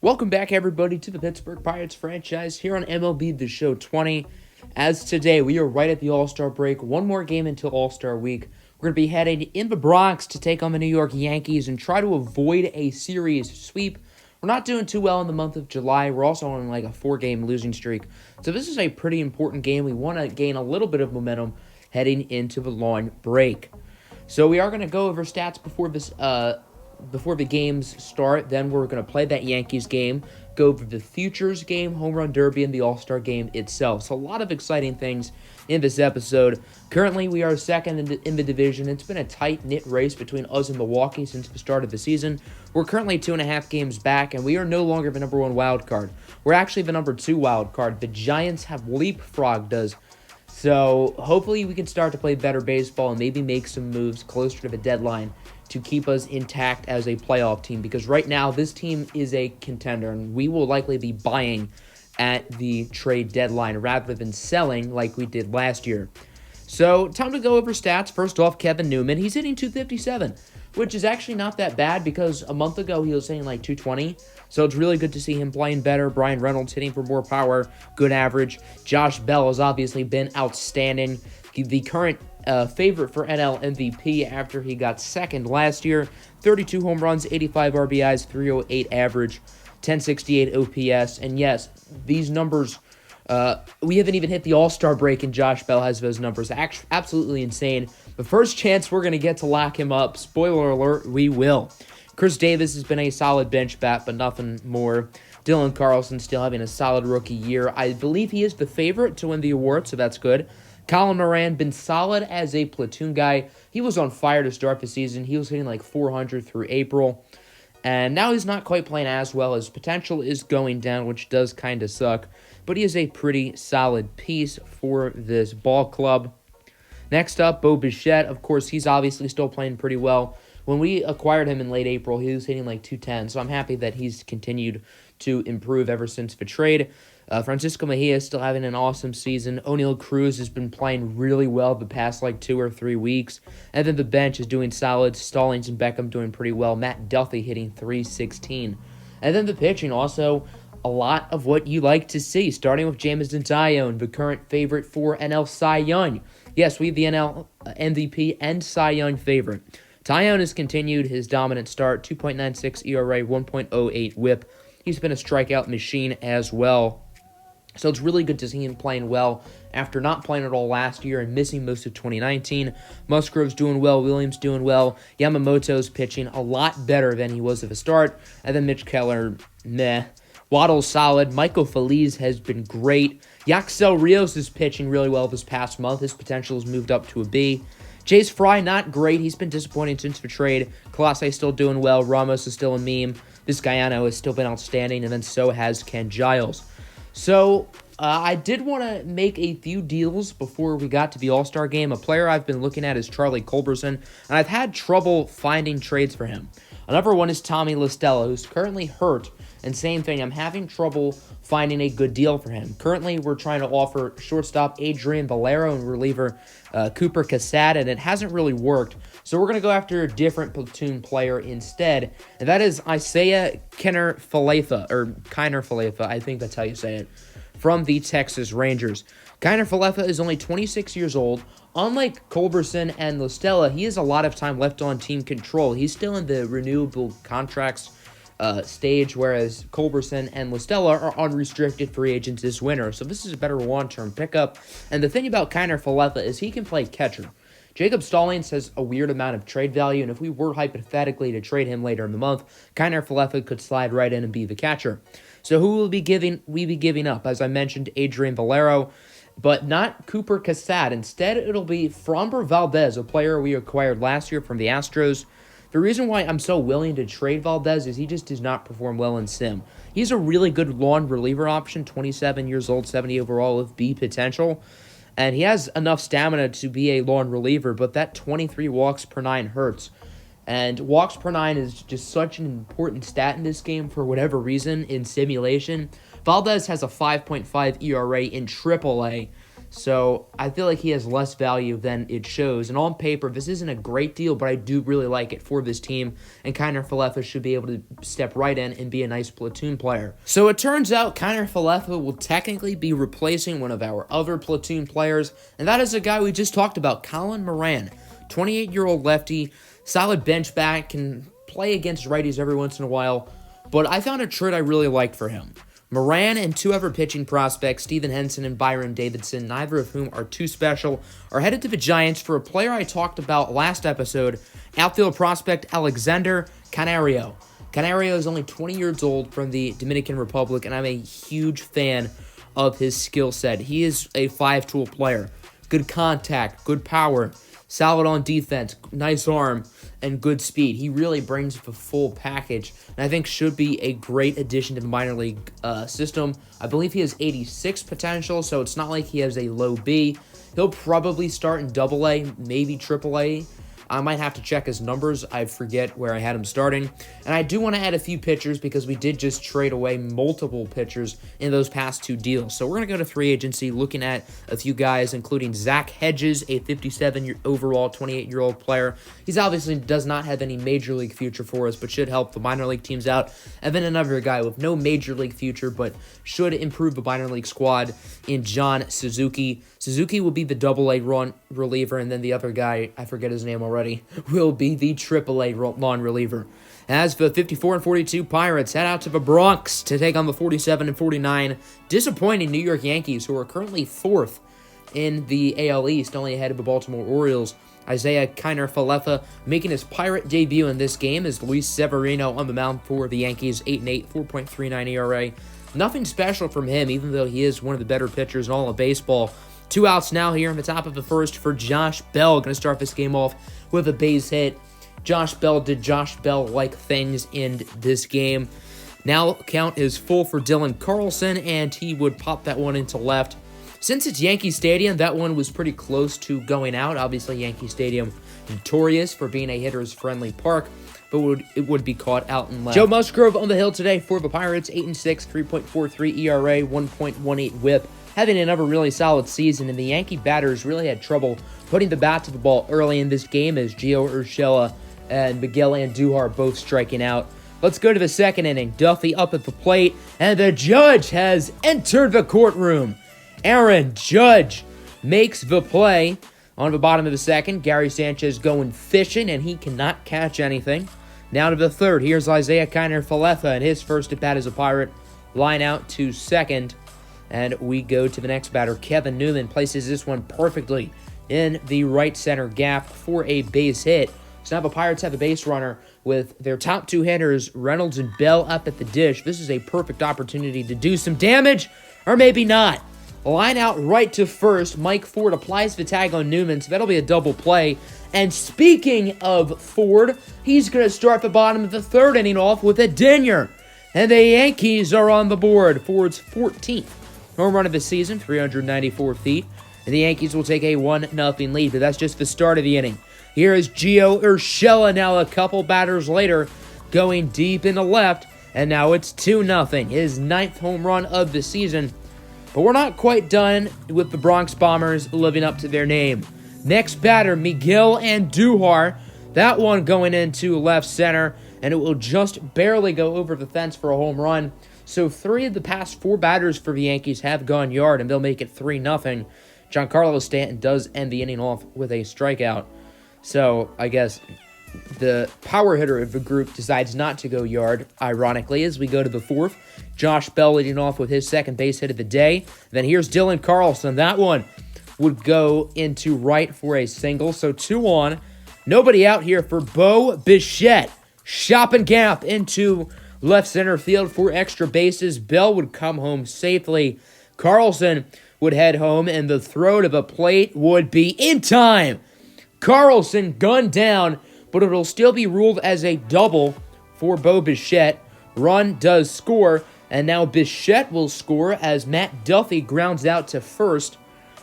Welcome back, everybody, to the Pittsburgh Pirates franchise here on MLB The Show 20. As today, we are right at the All-Star break. One more game until All-Star Week. We're going to be heading in the Bronx to take on the New York Yankees and try to avoid a series sweep. We're not doing too well in the month of July. We're also on like a 4-game losing streak. So this is a pretty important game. We want to gain a little bit of momentum heading into the long break. So we are going to go over stats before the games start. Then we're going to play that Yankees game, go over the Futures game, Home Run Derby, and the All-Star game itself. So a lot of exciting things in this episode. Currently, we are second in the division. It's been a tight-knit race between us and Milwaukee since the start of the season. We're currently 2.5 games back, and we are no longer the number 1 wild card. We're actually the number 2 wild card. The Giants have leapfrogged us. So hopefully we can start to play better baseball and maybe make some moves closer to the deadline to keep us intact as a playoff team, because right now this team is a contender and we will likely be buying at the trade deadline rather than selling like we did last year. So time to go over stats. First off, Kevin Newman, he's hitting .257, which is actually not that bad because a month ago he was hitting like .220. So it's really good to see him playing better. Brian Reynolds hitting for more power, good average. Josh Bell has obviously been outstanding. The current favorite for NL MVP after he got second last year. 32 home runs, 85 RBIs, 308 average, 1068 OPS. And yes, these numbers, we haven't even hit the All-Star break and Josh Bell has those numbers. Absolutely insane. The first chance we're going to get to lock him up, spoiler alert, we will. Chris Davis has been a solid bench bat, but nothing more. Dylan Carlson still having a solid rookie year. I believe he is the favorite to win the award, so that's good. Colin Moran, been solid as a platoon guy. He was on fire to start the season. He was hitting like 400 through April. And now he's not quite playing as well. His potential is going down, which does kind of suck. But he is a pretty solid piece for this ball club. Next up, Bo Bichette. Of course, he's obviously still playing pretty well. When we acquired him in late April, he was hitting like 210. So I'm happy that he's continued to improve ever since the trade. Francisco Mejia is still having an awesome season. O'Neal Cruz has been playing really well the past like 2 or 3 weeks. And then the bench is doing solid. Stallings and Beckham doing pretty well. Matt Duffy hitting .316. And then the pitching also a lot of what you like to see, starting with Jameson Taillon, the current favorite for NL Cy Young. Yes, we have the NL MVP and Cy Young favorite. Taillon has continued his dominant start, 2.96 ERA, 1.08 whip. He's been a strikeout machine as well. So it's really good to see him playing well after not playing at all last year and missing most of 2019. Musgrove's doing well. Williams doing well. Yamamoto's pitching a lot better than he was at the start. And then Mitch Keller, meh. Waddle's solid. Michael Feliz has been great. Yaxel Rios is pitching really well this past month. His potential has moved up to a B. Chase Fry, not great. He's been disappointing since the trade. Colossae still doing well. Ramos is still a meme. Vizcaino has still been outstanding. And then so has Ken Giles. So, I did want to make a few deals before we got to the All-Star game. A player I've been looking at is Charlie Culberson, and I've had trouble finding trades for him. Another one is Tommy La Stella, who's currently hurt, and same thing, I'm having trouble finding a good deal for him. Currently, we're trying to offer shortstop Adrian Valero and reliever Cooper Casad, and it hasn't really worked. So we're going to go after a different platoon player instead, and that is Isaiah Kiner-Falefa, I think that's how you say it, from the Texas Rangers. Kiner-Falefa is only 26 years old. Unlike Culberson and La Stella, he has a lot of time left on team control. He's still in the renewable contracts stage, whereas Culberson and La Stella are unrestricted free agents this winter. So this is a better long-term pickup. And the thing about Kiner-Falefa is he can play catcher. Jacob Stallings has a weird amount of trade value, and if we were hypothetically to trade him later in the month, Kiner-Falefa could slide right in and be the catcher. So who will we be giving up? As I mentioned, Adrian Valero, but not Cooper Casad. Instead, it'll be Framber Valdez, a player we acquired last year from the Astros. The reason why I'm so willing to trade Valdez is he just does not perform well in sim. He's a really good lawn reliever option, 27 years old, 70 overall with B potential. And he has enough stamina to be a lawn reliever, but that 23 walks per 9 hurts. And walks per 9 is just such an important stat in this game for whatever reason in simulation. Valdez has a 5.5 ERA in AAA. So I feel like he has less value than it shows. And on paper, this isn't a great deal, but I do really like it for this team. And Kiner Falefa should be able to step right in and be a nice platoon player. So it turns out Kiner Falefa will technically be replacing one of our other platoon players. And that is a guy we just talked about, Colin Moran. 28-year-old lefty, solid bench bat, can play against righties every once in a while. But I found a trade I really liked for him. Moran and two other pitching prospects, Steven Henson and Byron Davidson, neither of whom are too special, are headed to the Giants for a player I talked about last episode, outfield prospect Alexander Canario. Canario is only 20 years old from the Dominican Republic, and I'm a huge fan of his skill set. He is a five-tool player. Good contact, good power, solid on defense, nice arm, and good speed. He really brings the full package, and I think should be a great addition to the minor league system. I believe he has 86 potential, so it's not like he has a low B. He'll probably start in Double-A, maybe Triple-A. I might have to check his numbers. I forget where I had him starting. And I do want to add a few pitchers because we did just trade away multiple pitchers in those past two deals. So we're going to go to free agency looking at a few guys, including Zach Hedges, a 57 overall, 28-year-old player. He's obviously does not have any major league future for us, but should help the minor league teams out. And then another guy with no major league future, but should improve the minor league squad in John Suzuki. Suzuki will be the Double-A run reliever, and then the other guy, I forget his name already, will be the Triple-A lawn reliever. As the 54 and 42 Pirates head out to the Bronx to take on the 47 and 49 disappointing New York Yankees, who are currently fourth in the AL East, only ahead of the Baltimore Orioles. Isaiah Kiner Falefa making his Pirate debut in this game as Luis Severino on the mound for the Yankees, 8-8, 4.39 ERA. Nothing special from him, even though he is one of the better pitchers in all of baseball. 2 outs now here in the top of the first for Josh Bell. Going to start this game off with a base hit. Josh Bell did Josh Bell-like things in this game. Now count is full for Dylan Carlson, and he would pop that one into left. Since it's Yankee Stadium, that one was pretty close to going out. Obviously, Yankee Stadium notorious for being a hitter's-friendly park, but it would be caught out in left. Joe Musgrove on the hill today for the Pirates, 8-6, 3.43 ERA, 1.18 WHIP. Having another really solid season, and the Yankee batters really had trouble putting the bat to the ball early in this game as Gio Urshela and Miguel Andujar both striking out. Let's go to the second inning. Duffy up at the plate, and the judge has entered the courtroom. Aaron Judge makes the play on the bottom of the second. Gary Sanchez going fishing, and he cannot catch anything. Now to the third. Here's Isaiah Kiner Falefa, and his first at bat as a Pirate. Line out to second. And we go to the next batter. Kevin Newman places this one perfectly in the right center gap for a base hit. So now the Pirates have a base runner with their top two hitters, Reynolds and Bell, up at the dish. This is a perfect opportunity to do some damage, or maybe not. Line out right to first. Mike Ford applies the tag on Newman, so that'll be a double play. And speaking of Ford, he's going to start the bottom of the third inning off with a dinger. And the Yankees are on the board. Ford's 14th home run of the season, 394 feet. And the Yankees will take a 1-0 lead, but that's just the start of the inning. Here is Gio Urshela now a couple batters later, going deep into left, and now it's 2-0, his 9th home run of the season. But we're not quite done with the Bronx Bombers living up to their name. Next batter, Miguel Andujar. That one going into left center, and it will just barely go over the fence for a home run. So 3 of the past 4 batters for the Yankees have gone yard, and they'll make it 3-0. Giancarlo Stanton does end the inning off with a strikeout. So I guess the power hitter of the group decides not to go yard, ironically, as we go to the 4th. Josh Bell leading off with his second base hit of the day. Then here's Dylan Carlson. That one would go into right for a single. So 2 on. Nobody out here for Bo Bichette. Shopping gap into left center field for extra bases. Bell would come home safely. Carlson would head home, and the throw to the plate would be in time. Carlson gunned down, but it'll still be ruled as a double for Bo Bichette. Run does score, and now Bichette will score as Matt Duffy grounds out to first,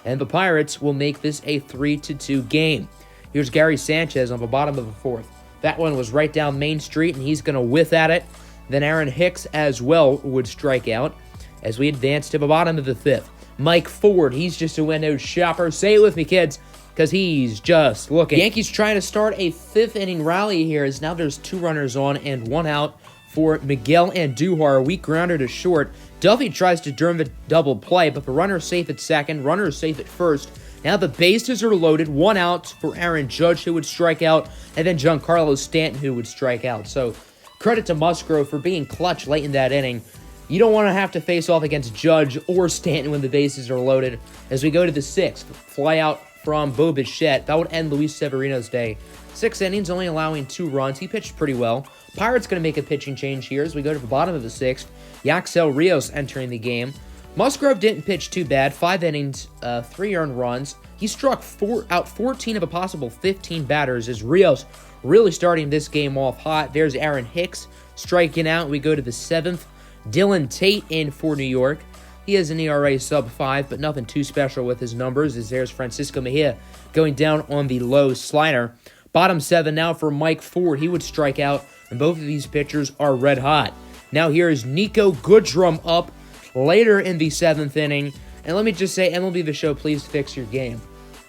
and the Pirates will make this a 3-2 game. Here's Gary Sanchez on the bottom of the 4th. That one was right down Main Street, and he's going to whiff at it. Then Aaron Hicks as well would strike out as we advance to the bottom of the 5th. Mike Ford, he's just a window shopper. Say it with me, kids, because he's just looking. Yankees trying to start a 5th-inning rally here, as now there's 2 runners on and 1 out for Miguel Andujar. A weak grounder to short. Duffy tries to derm a double play, but the runner's safe at second, runner's safe at first. Now the bases are loaded, 1 out for Aaron Judge, who would strike out, and then Giancarlo Stanton, who would strike out. So credit to Musgrove for being clutch late in that inning. You don't want to have to face off against Judge or Stanton when the bases are loaded. As we go to the 6th, fly out from Bo Bichette. That would end Luis Severino's day. 6 innings, only allowing 2 runs. He pitched pretty well. Pirates going to make a pitching change here as we go to the bottom of the 6th. Yaxel Rios entering the game. Musgrove didn't pitch too bad. 5 innings, 3 earned runs. He struck out 14 of a possible 15 batters as Rios really starting this game off hot. There's Aaron Hicks striking out. We go to the 7th. Dylan Tate in for New York. He has an ERA sub-5, but nothing too special with his numbers, as there's Francisco Mejia going down on the low slider. Bottom 7 now for Mike Ford. He would strike out, and both of these pitchers are red hot. Now here is Nico Goodrum up later in the 7th inning. And let me just say, MLB The Show, please fix your game.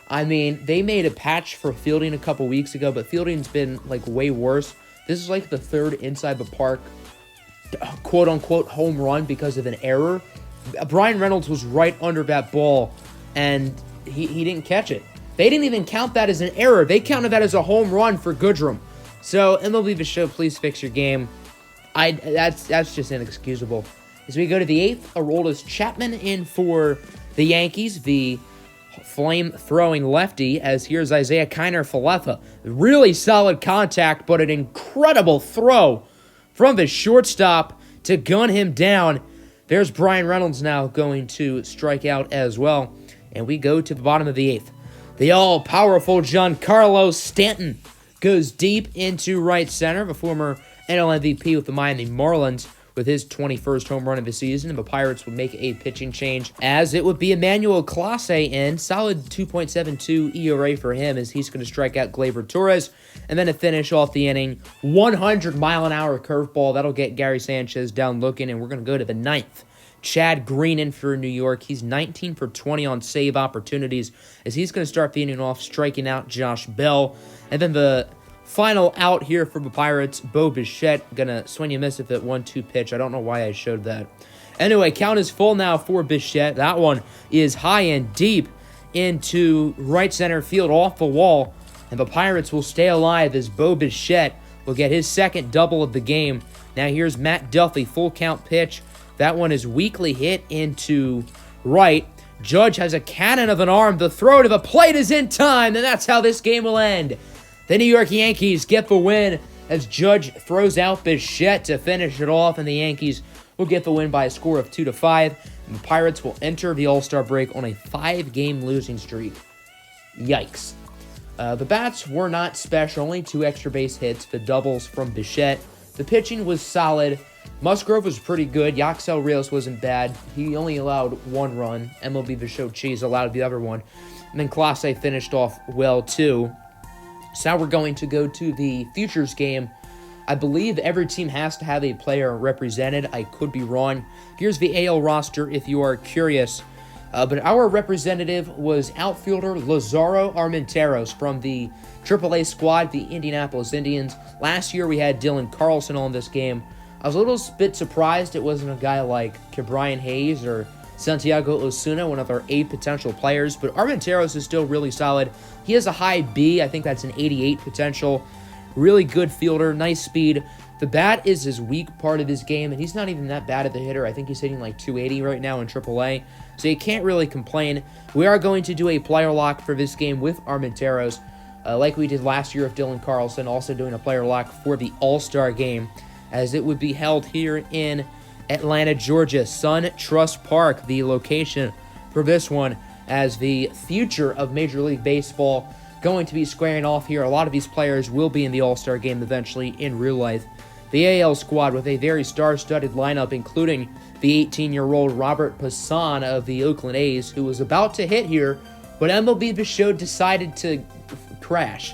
I mean, they made a patch for fielding a couple weeks ago, but fielding's been, like, way worse. This is, like, the 3rd inside the park, quote-unquote, home run because of an error. Brian Reynolds was right under that ball, and he didn't catch it. They didn't even count that as an error. They counted that as a home run for Goodrum. So, MLB The Show, please fix your game. That's just inexcusable. As we go to the 8th, Aroldis Chapman in for the Yankees, the flame-throwing lefty, as here's Isaiah Kiner-Falefa. Really solid contact, but an incredible throw from the shortstop to gun him down. There's Brian Reynolds now going to strike out as well. And we go to the bottom of the 8th. The all-powerful Giancarlo Stanton goes deep into right center, the former NL MVP with the Miami Marlins, with his 21st home run of the season, and the Pirates would make a pitching change, as it would be Emmanuel Clase in. Solid 2.72 ERA for him, as he's going to strike out Gleyber Torres. And then to finish off the inning, 100-mile-an-hour curveball. That'll get Gary Sanchez down looking, and we're going to go to the 9th. Chad Green in for New York. He's 19 for 20 on save opportunities, as he's going to start the inning off, striking out Josh Bell. And then the final out here for the Pirates, Bo Bichette, gonna swing and miss at that 1-2 pitch. I don't know why I showed that. Anyway, count is full now for Bichette. That one is high and deep into right center field off the wall, and the Pirates will stay alive as Bo Bichette will get his 2nd double of the game. Now here's Matt Duffy, full count pitch. That one is weakly hit into right. Judge has a cannon of an arm. The throw to the plate is in time, and that's how this game will end. The New York Yankees get the win as Judge throws out Bichette to finish it off, and the Yankees will get the win by a score of 2-5. And the Pirates will enter the All-Star break on a 5-game losing streak. Yikes. The bats were not special, only 2 extra base hits, the doubles from Bichette. The pitching was solid. Musgrove was pretty good. Yaxel Rios wasn't bad. He only allowed 1 run. MLB The Show Cheese allowed the other one. And then Clase finished off well, too. So now we're going to go to the Futures game. I believe every team has to have a player represented. I could be wrong. Here's the AL roster if you are curious. But our representative was outfielder Lazaro Armenteros from the AAA squad, the Indianapolis Indians. Last year we had Dylan Carlson on this game. I was a little bit surprised it wasn't a guy like Ke'Bryan Hayes or Santiago Osuna, one of our 8 potential players, but Armenteros is still really solid. He has a high B. I think that's an 88 potential. Really good fielder, nice speed. The bat is his weak part of his game, and he's not even that bad at the hitter. I think he's hitting like 280 right now in AAA, so you can't really complain. We are going to do a player lock for this game with Armenteros, like we did last year with Dylan Carlson, also doing a player lock for the All-Star game, as it would be held here in Atlanta, Georgia. SunTrust Park, the location for this one, as the future of Major League Baseball going to be squaring off here. A lot of these players will be in the All-Star game eventually in real life. The AL squad with a very star-studded lineup, including the 18-year-old Robert Puason of the Oakland A's, who was about to hit here, but MLB The Show decided to crash.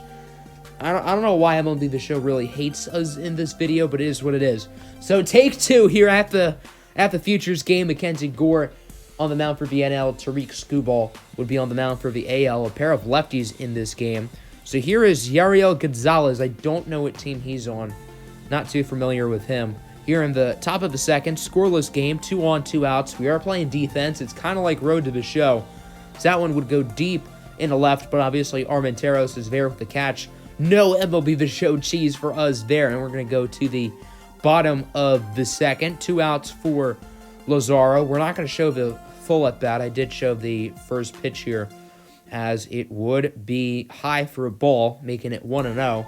I don't know why MLB The Show really hates us in this video, but it is what it is. So take 2 here at the Futures game. Mackenzie Gore on the mound for the NL. Tariq Skubal would be on the mound for the AL. A pair of lefties in this game. So here is Yariel Gonzalez. I don't know what team he's on. Not too familiar with him. Here in the top of the second, scoreless game, 2 on, 2 outs. We are playing defense. It's kind of like Road to the Show. So that one would go deep into left, but obviously Armenteros is there with the catch. No MLB The Show cheese for us there, and we're going to go to the bottom of the second. 2 outs for Lazaro. We're not going to show the full at-bat. I did show the first pitch here, as it would be high for a ball, making it 1-0.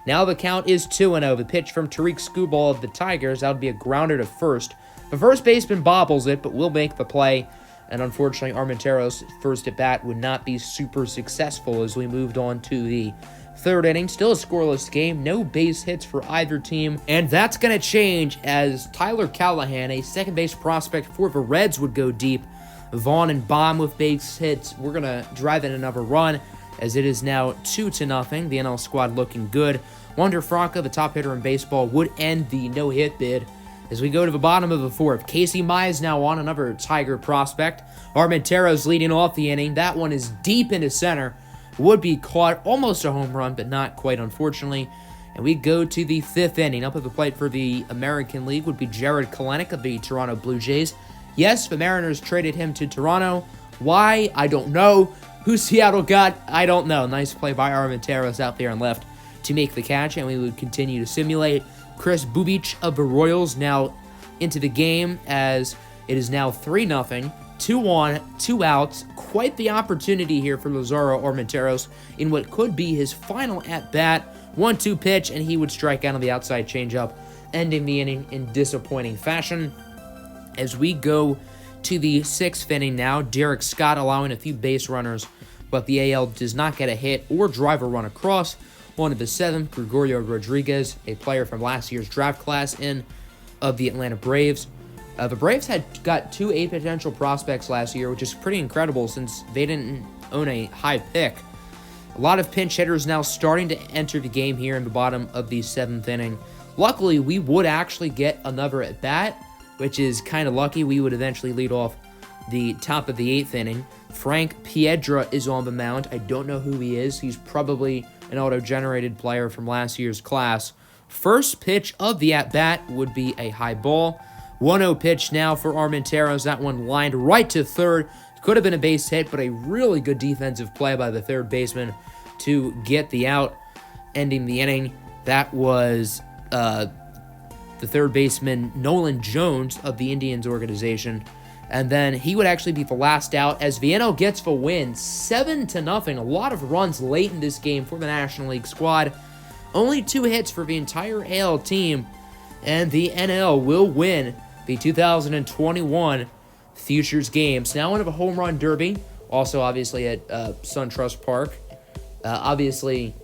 Now the count is 2-0. The pitch from Tariq Skubal of the Tigers. That would be a grounder to first. The first baseman bobbles it, but will make the play. And unfortunately, Armenteros' first at-bat would not be super successful as we moved on to the third inning. Still a scoreless game. No base hits for either team. And that's going to change as Tyler Callahan, a second base prospect for the Reds, would go deep. Vaughn and Baum with base hits. We're going to drive in another run as it is now 2-0. The NL squad looking good. Wander Franco, the top hitter in baseball, would end the no-hit bid. As we go to the bottom of the fourth, Casey Mize now on, another Tiger prospect. Armenteros leading off the inning. That one is deep into center. Would be caught, almost a home run, but not quite, unfortunately. And we go to the fifth inning. Up at the plate for the American League would be Jared Kelenic of the Toronto Blue Jays. Yes, the Mariners traded him to Toronto. Why? I don't know. Who Seattle got? I don't know. Nice play by Armenteros out there and left to make the catch, and we would continue to simulate. Chris Bubich of the Royals now into the game as it is now 3-0. 2 on, 2 outs. Quite the opportunity here for Lazaro Armenteros in what could be his final at-bat. 1-2 pitch, and he would strike out on the outside changeup, ending the inning in disappointing fashion. As we go to the sixth inning now, Derek Scott allowing a few base runners, but the AL does not get a hit or drive a run across. On to the seventh, Gregorio Rodriguez, a player from last year's draft class of the Atlanta Braves. The Braves got 2 A potential prospects last year, which is pretty incredible since they didn't own a high pick. A lot of pinch hitters now starting to enter the game here in the bottom of the seventh inning. Luckily, we would actually get another at-bat, which is kind of lucky. We would eventually lead off the top of the eighth inning. Frank Piedra is on the mound. I don't know who he is. He's probably an auto-generated player from last year's class. First pitch of the at-bat would be a high ball. 1-0 pitch now for Armenteros. That one lined right to third. Could have been a base hit, but a really good defensive play by the third baseman to get the out, ending the inning. That was the third baseman, Nolan Jones of the Indians organization. And then he would actually be the last out as Vienno gets the win, 7-0. A lot of runs late in this game for the National League squad. Only 2 hits for the entire AL team, and the NL will win the 2021 Futures Games. Now into the Home Run Derby, also obviously at SunTrust Park. Obviously,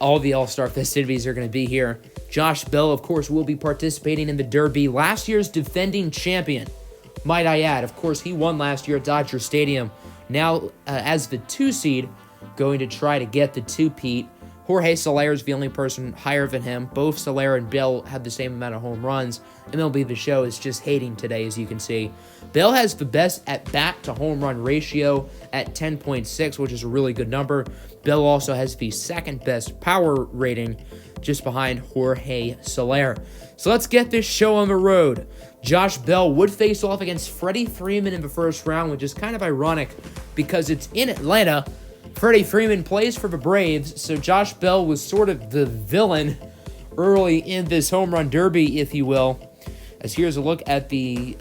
all the All-Star festivities are going to be here. Josh Bell, of course, will be participating in the Derby. Last year's defending champion, might I add. Of course, he won last year at Dodger Stadium. Now, as the 2 seed, going to try to get the 2-peat. Jorge Soler is the only person higher than him. Both Soler and Bell have the same amount of home runs. MLB The Show is just hating today, as you can see. Bell has the best at-bat to home run ratio at 10.6, which is a really good number. Bell also has the second best power rating, just behind Jorge Soler. So let's get this show on the road. Josh Bell would face off against Freddie Freeman in the first round, which is kind of ironic because it's in Atlanta. Freddie Freeman plays for the Braves, so Josh Bell was sort of the villain early in this home run derby, if you will. As here's a look at the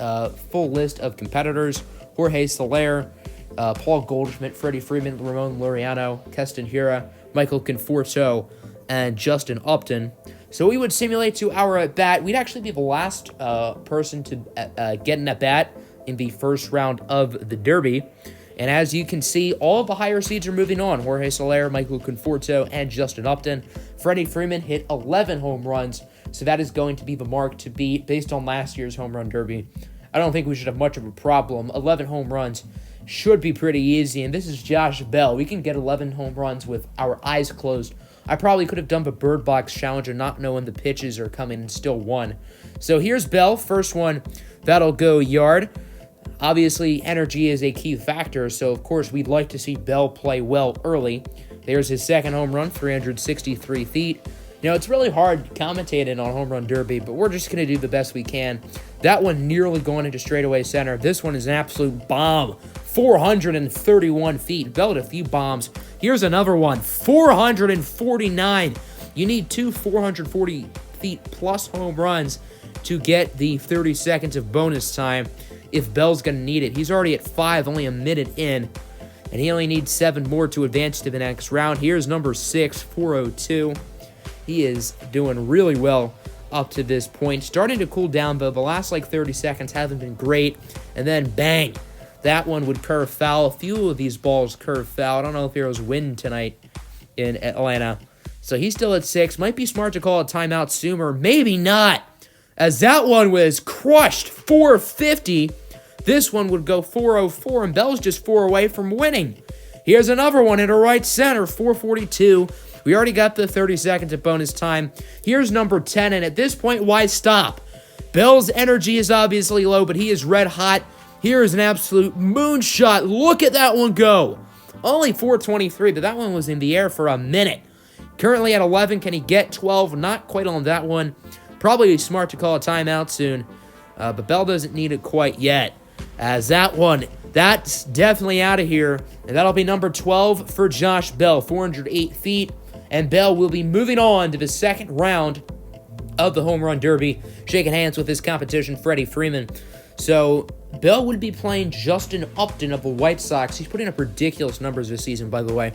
full list of competitors. Jorge Soler, Paul Goldschmidt, Freddie Freeman, Ramon Laureano, Keston Hiura, Michael Conforto, and Justin Upton. So we would simulate to our at-bat. We'd actually be the last person to get an at-bat in the first round of the derby. And as you can see, all of the higher seeds are moving on. Jorge Soler, Michael Conforto, and Justin Upton. Freddie Freeman hit 11 home runs, so that is going to be the mark to beat based on last year's home run derby. I don't think we should have much of a problem. 11 home runs should be pretty easy, and this is Josh Bell. We can get 11 home runs with our eyes closed I probably could have done the bird box challenge and not knowing the pitches are coming and still won. So here's Bell. First one, that'll go yard. Obviously, energy is a key factor, so of course we'd like to see Bell play well early. There's his second home run, 363 feet. You know, it's really hard commentating on Home Run Derby, but we're just going to do the best we can. That one nearly going into straightaway center. This one is an absolute bomb, 431 feet. Bell had a few bombs. Here's another one, 449. You need two 440 feet plus home runs to get the 30 seconds of bonus time if Bell's going to need it. He's already at 5, only a minute in, and he only needs 7 more to advance to the next round. Here's number 6, 402. He is doing really well up to this point. Starting to cool down, though. The last, 30 seconds haven't been great. And then, bang, that one would curve foul. A few of these balls curve foul. I don't know if there was wind tonight in Atlanta. So he's still at 6. Might be smart to call a timeout sooner. Maybe not, as that one was crushed, 450. This one would go 404, and Bell's just 4 away from winning. Here's another one into right center, 442. We already got the 30 seconds of bonus time. Here's number 10, and at this point, why stop? Bell's energy is obviously low, but he is red hot. Here is an absolute moonshot. Look at that one go. Only 423, but that one was in the air for a minute. Currently at 11. Can he get 12? Not quite on that one. Probably smart to call a timeout soon, but Bell doesn't need it quite yet. As that one, that's definitely out of here, and that'll be number 12 for Josh Bell, 408 feet. And Bell will be moving on to the second round of the Home Run Derby, shaking hands with his competition, Freddie Freeman. So Bell would be playing Justin Upton of the White Sox. He's putting up ridiculous numbers this season, by the way.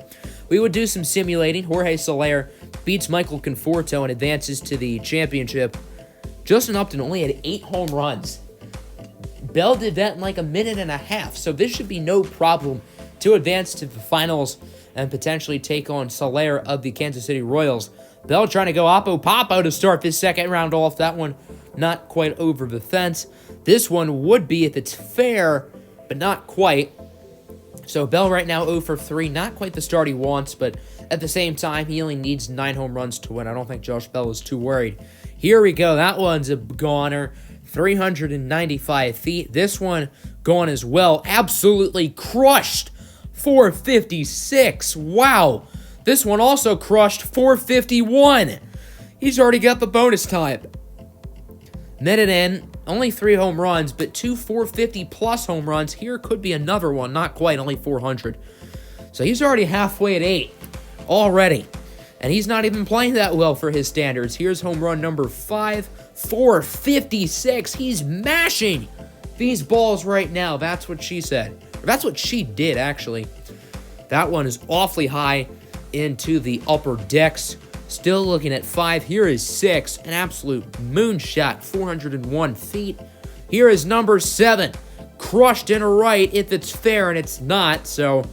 We would do some simulating. Jorge Soler beats Michael Conforto and advances to the championship. Justin Upton only had 8 home runs. Bell did that in a minute and a half, so this should be no problem to advance to the finals and potentially take on Soler of the Kansas City Royals. Bell trying to go Oppo-Popo to start this second round off. That one not quite over the fence. This one would be if it's fair, but not quite. So Bell right now 0 for 3. Not quite the start he wants, but at the same time, he only needs 9 home runs to win. I don't think Josh Bell is too worried. Here we go. That one's a goner. 395 feet. This one gone as well. Absolutely crushed. 456. Wow. This one also crushed. 451. He's already got the bonus time. Minute in. Only 3 home runs, but 2 450-plus home runs. Here could be another one. Not quite. Only 400. So he's already halfway at 8. Already. And he's not even playing that well for his standards. Here's home run number 5. 456. He's mashing these balls right now. That's what she said. Or that's what she did, actually. That one is awfully high into the upper decks. Still looking at 5. Here is 6. An absolute moonshot. 401 feet. Here is number 7. Crushed in a right if it's fair, and it's not. So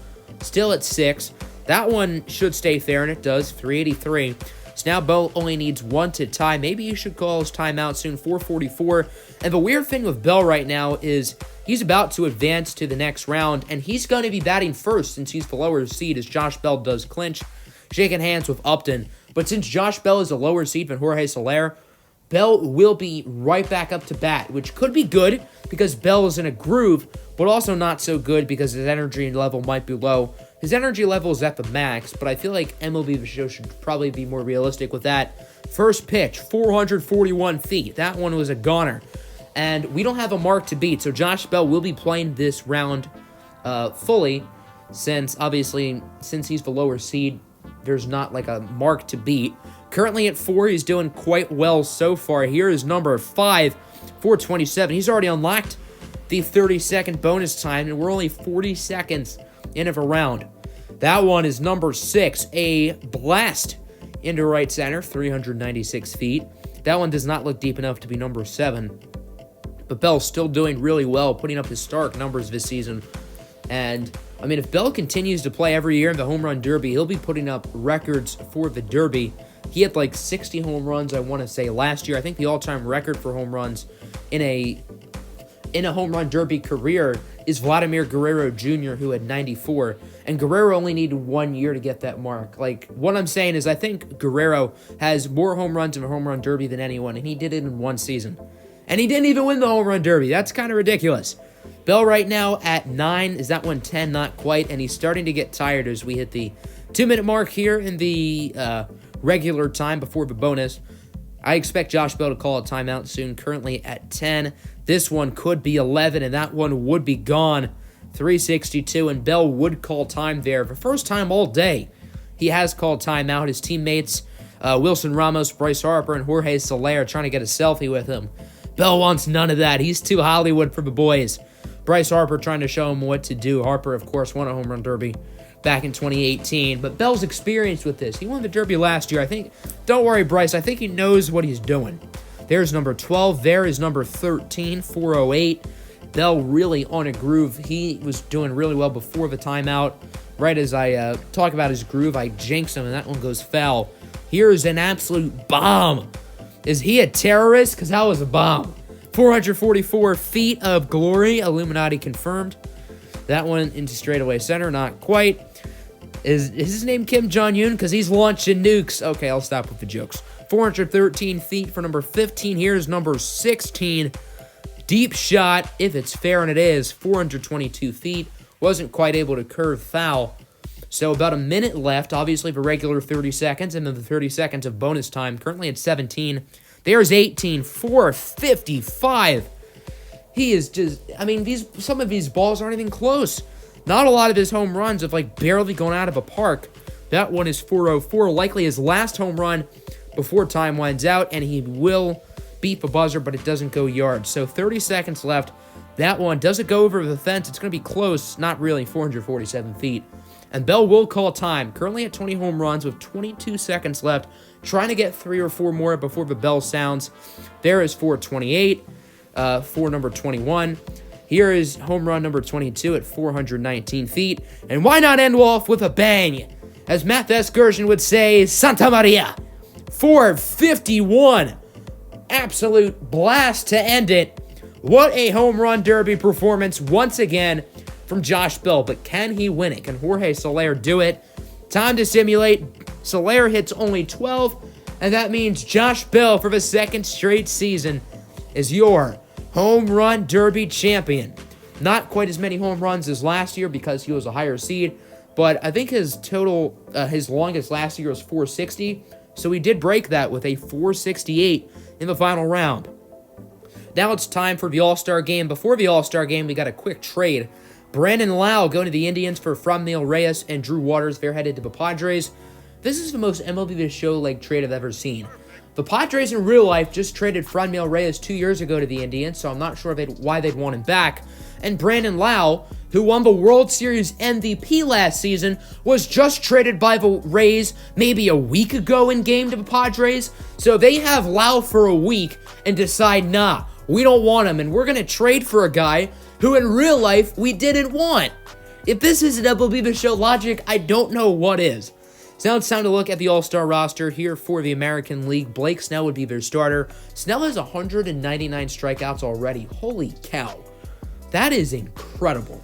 still at 6. That one should stay fair, and it does. 383. So now Bell only needs 1 to tie. Maybe he should call his timeout soon. 444. And the weird thing with Bell right now is he's about to advance to the next round, and he's going to be batting first since he's the lower seed as Josh Bell does clinch, shaking hands with Upton. But since Josh Bell is a lower seed than Jorge Soler, Bell will be right back up to bat, which could be good because Bell is in a groove, but also not so good because his energy level might be low. His energy level is at the max, but I feel like MLB The Show should probably be more realistic with that. First pitch, 441 feet. That one was a goner. And we don't have a mark to beat, so Josh Bell will be playing this round fully, since he's the lower seed, there's not a mark to beat. Currently at 4, he's doing quite well so far. Here is number 5, 427. He's already unlocked the 30-second bonus time, and we're only 40 seconds in of a round. That one is number 6, a blast into right center, 396 feet. That one does not look deep enough to be number 7. But Bell's still doing really well, putting up historic numbers this season. And, if Bell continues to play every year in the Home Run Derby, he'll be putting up records for the Derby. He had 60 home runs, I want to say, last year. I think the all-time record for home runs in a Home Run Derby career is Vladimir Guerrero Jr., who had 94, and Guerrero only needed 1 year to get that mark. Like, what I'm saying is I think Guerrero has more home runs in a home run derby than anyone, and he did it in one season. And he didn't even win the home run derby. That's kind of ridiculous. Bell right now at 9. Is that one 10? Not quite, and he's starting to get tired as we hit the 2-minute mark here in the regular time before the bonus. I expect Josh Bell to call a timeout soon, currently at 10. This one could be 11, and that one would be gone. 3:62, and Bell would call time there. For the first time all day, he has called timeout. His teammates, Wilson Ramos, Bryce Harper, and Jorge Soler are trying to get a selfie with him. Bell wants none of that. He's too Hollywood for the boys. Bryce Harper trying to show him what to do. Harper, of course, won a home run derby back in 2018, but Bell's experienced with this. He won the derby last year. I think, don't worry, Bryce, I think he knows what he's doing. There's number 12. There is number 13, 408. Bell really on a groove. He was doing really well before the timeout. Right as I talk about his groove, I jinx him, and that one goes foul. Here's an absolute bomb. Is he a terrorist? Because that was a bomb. 444 feet of glory. Illuminati confirmed. That one into straightaway center. Not quite. Is his name Kim Jong-un? Because he's launching nukes. Okay, I'll stop with the jokes. 413 feet for number 15. Here's number 16. Deep shot, if it's fair, and it is. 422 feet. Wasn't quite able to curve foul. So about a minute left. Obviously, the regular 30 seconds, and then the 30 seconds of bonus time. Currently at 17. There's 18. 455. He is just, I mean, some of these balls aren't even close. Not a lot of his home runs have, like, barely gone out of a park. That one is 404, likely his last home run before time winds out, and he will beat the buzzer, but it doesn't go yards. So 30 seconds left. That one, does it go over the fence? It's going to be close, not really, 447 feet. And Bell will call time, currently at 20 home runs with 22 seconds left, trying to get 3 or 4 more before the bell sounds. There is 428 for number 21. Here is home run number 22 at 419 feet. And why not end off with a bang? As Matt Vesgersian would say, Santa Maria. 451. Absolute blast to end it. What a home run derby performance once again from Josh Bell. But can he win it? Can Jorge Soler do it? Time to simulate. Soler hits only 12. And that means Josh Bell, for the second straight season, is your home run derby champion. Not quite as many home runs as last year because he was a higher seed, but I think his total, his longest last year was 460, so he did break that with a 468 in the final round. Now it's time for the All-Star Game. Before the All-Star Game, we got a quick trade. Brandon Lau going to the Indians for Franmil Reyes and Drew Waters. They're headed to the Padres. This is the most MLB The Show-like trade I've ever seen. The Padres in real life just traded Franmil Reyes 2 years ago to the Indians, so I'm not sure why they'd want him back. And Brandon Lau, who won the World Series MVP last season, was just traded by the Rays maybe a week ago in game to the Padres. So they have Lau for a week and decide, nah, we don't want him, and we're going to trade for a guy who in real life we didn't want. If this isn't MLB The Show logic, I don't know what is. So now it's time to look at the All-Star roster here for the American League. Blake Snell would be their starter. Snell has 199 strikeouts already. Holy cow. That is incredible.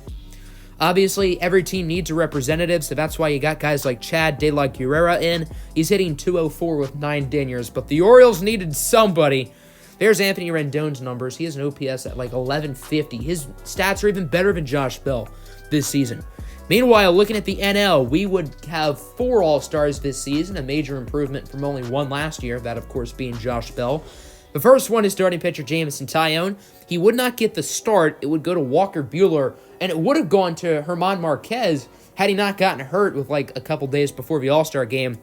Obviously, every team needs a representative, so that's why you got guys like Chad De La Guerrera in. He's hitting 204 with 9 dingers, but the Orioles needed somebody. There's Anthony Rendon's numbers. He has an OPS at like 1150. His stats are even better than Josh Bell this season. Meanwhile, looking at the NL, we would have 4 All-Stars this season, a major improvement from only 1 last year, that of course being Josh Bell. The first one is starting pitcher Jameson Taillon. He would not get the start. It would go to Walker Buehler, and it would have gone to German Marquez had he not gotten hurt with like a couple days before the All-Star game.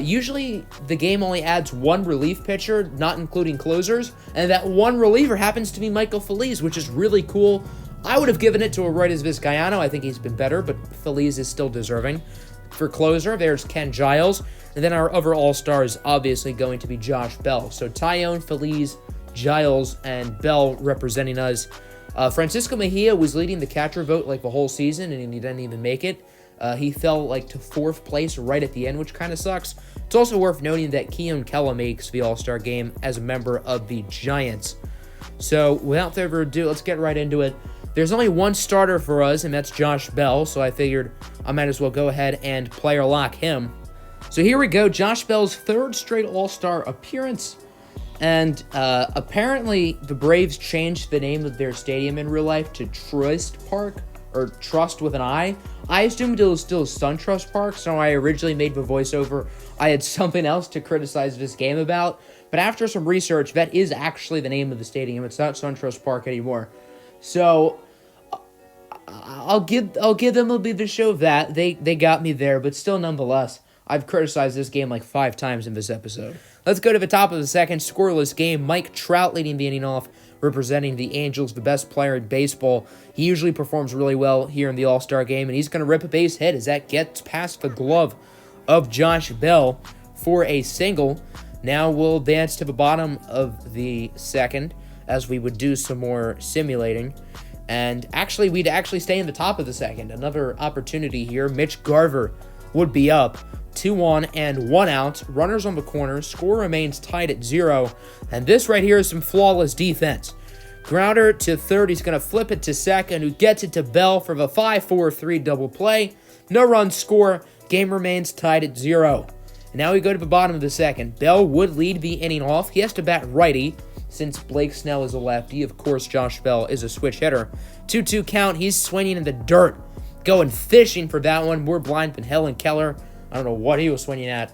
Usually, the game only adds 1 relief pitcher, not including closers, and that 1 reliever happens to be Michael Feliz, which is really cool. I would have given it to Aroldis Vizcaino. I think he's been better, but Feliz is still deserving. For closer, there's Ken Giles. And then our other All-Star is obviously going to be Josh Bell. So Taillon, Feliz, Giles, and Bell representing us. Francisco Mejia was leading the catcher vote like the whole season, and he didn't even make it. He fell like to 4th place right at the end, which kind of sucks. It's also worth noting that Keon Kella makes the All-Star game as a member of the Giants. So without further ado, let's get right into it. There's only one starter for us, and that's Josh Bell, so I figured I might as well go ahead and player lock him. So here we go, Josh Bell's third straight All-Star appearance, and apparently the Braves changed the name of their stadium in real life to Trust Park, or Trust with an I. I assumed it was still SunTrust Park, so when I originally made the voiceover, I had something else to criticize this game about, but after some research, that is actually the name of the stadium. It's not SunTrust Park anymore. So I'll give them a bit of show of that. They got me there, but still nonetheless, I've criticized this game like 5 times in this episode. Let's go to the top of the second, scoreless game. Mike Trout leading the inning off, representing the Angels, the best player in baseball. He usually performs really well here in the All-Star game, and he's going to rip a base hit as that gets past the glove of Josh Bell for a single. Now we'll advance to the bottom of the second as we would do some more simulating. And actually, we'd stay in the top of the second. Another opportunity here. Mitch Garver would be up 2-1 and 1 out. Runners on the corner. Score remains tied at 0. And this right here is some flawless defense. Grounder to third. He's going to flip it to second, who gets it to Bell for the 5-4-3 double play. No run score. Game remains tied at 0. And now we go to the bottom of the second. Bell would lead the inning off. He has to bat righty since Blake Snell is a lefty. Of course, Josh Bell is a switch hitter. 2-2 count. He's swinging in the dirt. Going fishing for that one. More blind than Helen Keller. I don't know what he was swinging at.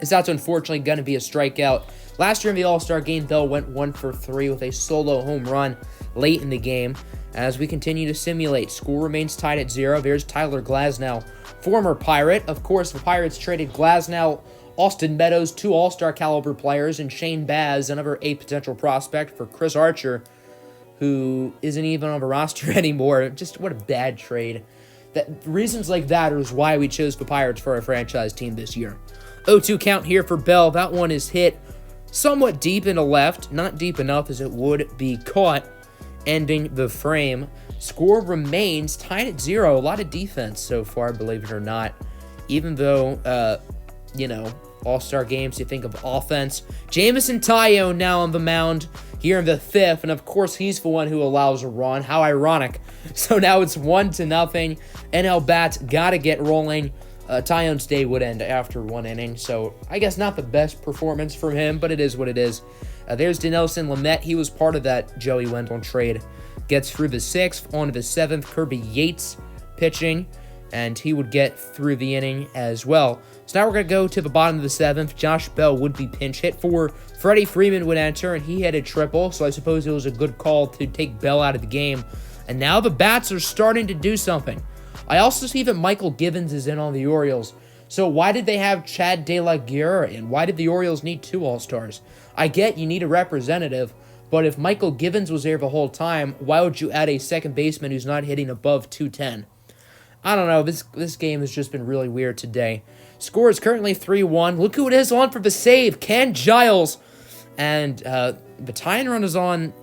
That's unfortunately going to be a strikeout. Last year in the All-Star game, Bell went 1 for 3 with a solo home run late in the game. As we continue to simulate, score remains tied at 0. There's Tyler Glasnow, former Pirate. Of course, the Pirates traded Glasnow, Austin Meadows, 2 All-Star caliber players, and Shane Baz, another A potential prospect, for Chris Archer, who isn't even on the roster anymore. Just what a bad trade. Reasons like that is why we chose the Pirates for our franchise team this year. 0-2 count here for Bell. That one is hit somewhat deep into left. Not deep enough as it would be caught, ending the frame. Score remains tied at 0. A lot of defense so far, believe it or not. Even though, All-Star games, you think of offense. Jameson Taillon now on the mound here in the 5th, and of course he's the one who allows a run. How ironic. So now it's 1-0. NL Bats got to get rolling. Taillon's day would end after 1 inning, so I guess not the best performance from him, but it is what it is. There's Dinelson Lamet. He was part of that Joey Wendell trade. Gets through the 6th, on to the 7th. Kirby Yates pitching, and he would get through the inning as well. So now we're going to go to the bottom of the 7th. Josh Bell would be pinch hit for. Freddie Freeman would enter, and he had a triple, so I suppose it was a good call to take Bell out of the game. And now the Bats are starting to do something. I also see that Michael Givens is in on the Orioles. So why did they have Chad De La Guerra in? Why did the Orioles need 2 All-Stars? I get you need a representative, but if Michael Givens was there the whole time, why would you add a second baseman who's not hitting above 210? I don't know. This game has just been really weird today. Score is currently 3-1. Look who it is on for the save. Ken Giles. And the tying run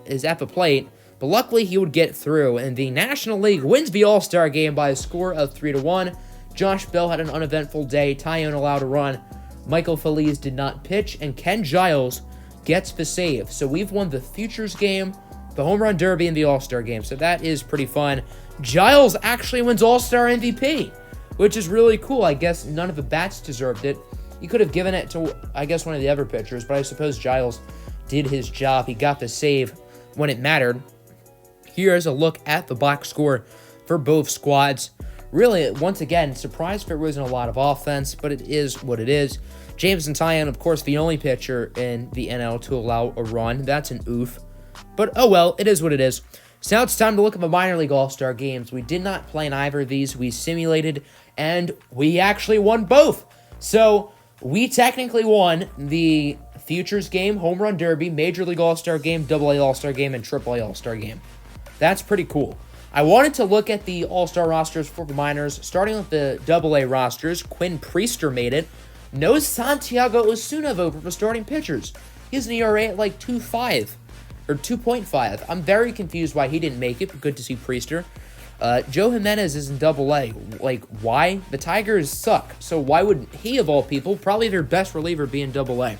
is at the plate. But luckily he would get through. And the National League wins the All-Star game by a score of 3-1. Josh Bell had an uneventful day. Taillon allowed a run. Michael Feliz did not pitch. And Ken Giles gets the save. So we've won the Futures game, the Home Run Derby, and the All-Star game. So that is pretty fun. Giles actually wins All-Star MVP, which is really cool. I guess none of the Bats deserved it. You could have given it to, I guess, one of the other pitchers, but I suppose Giles did his job. He got the save when it mattered. Here's a look at the box score for both squads. Really, once again, surprised there wasn't a lot of offense, but it is what it is. Jameson Taillon, of course, the only pitcher in the NL to allow a run. That's an oof. But, oh well, it is what it is. So now it's time to look at the minor league all-star games. We did not play in either of these. We simulated, and we actually won both. So we technically won the Futures game, Home Run Derby, Major League All-Star game, AA All-Star game, and AAA All-Star game. That's pretty cool. I wanted to look at the All-Star rosters for the minors, starting with the AA rosters. Quinn Priester made it. No Santiago Osuna, though, for the starting pitchers. He has an ERA at like 2.5. Or 2.5. I'm very confused why he didn't make it, but good to see Priester. Joe Jimenez is in AA. Like, why? The Tigers suck, so why would he, of all people, probably their best reliever, be in AA?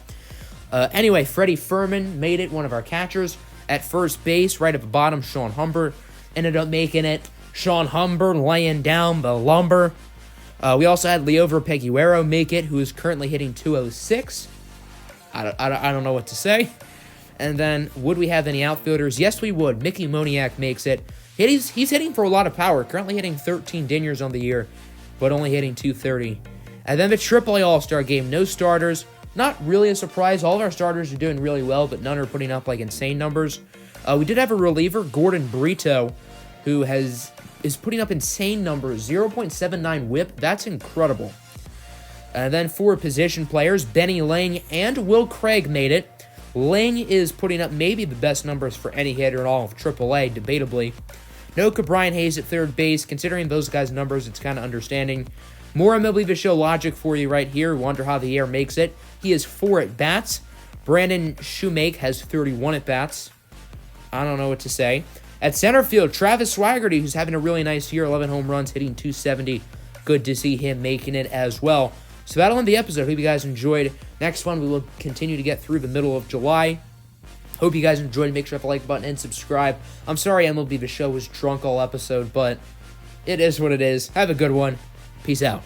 Anyway, Freddie Furman made it, one of our catchers. At first base, right at the bottom, Sean Humbert. ended up making it. Sean Humber laying down the lumber. We also had Leover Peguero make it, who is currently hitting 206. I don't know what to say. And then, would we have any outfielders? Yes, we would. Mickey Moniak makes it. He's hitting for a lot of power. Currently hitting 13 dingers on the year, but only hitting 230. And then the AAA All-Star game, no starters. Not really a surprise. All of our starters are doing really well, but none are putting up like insane numbers. We did have a reliever, Gordon Brito, who is putting up insane numbers. 0.79 whip. That's incredible. And then for position players, Benny Lang and Will Craig made it. Lang is putting up maybe the best numbers for any hitter in all of AAA, debatably. No Brian Hayes at third base. Considering those guys' numbers, it's kind of understanding. More MLB The Show logic for you right here. Wonder how the air makes it. He has 4 at-bats. Brandon Shoemake has 31 at-bats. I don't know what to say. At center field, Travis Swaggerty, who's having a really nice year, 11 home runs, hitting 270. Good to see him making it as well. So that'll end the episode. Hope you guys enjoyed. Next one, we will continue to get through the middle of July. Hope you guys enjoyed. Make sure to hit the like button and subscribe. I'm sorry MLB The Show was drunk all episode, but it is what it is. Have a good one. Peace out.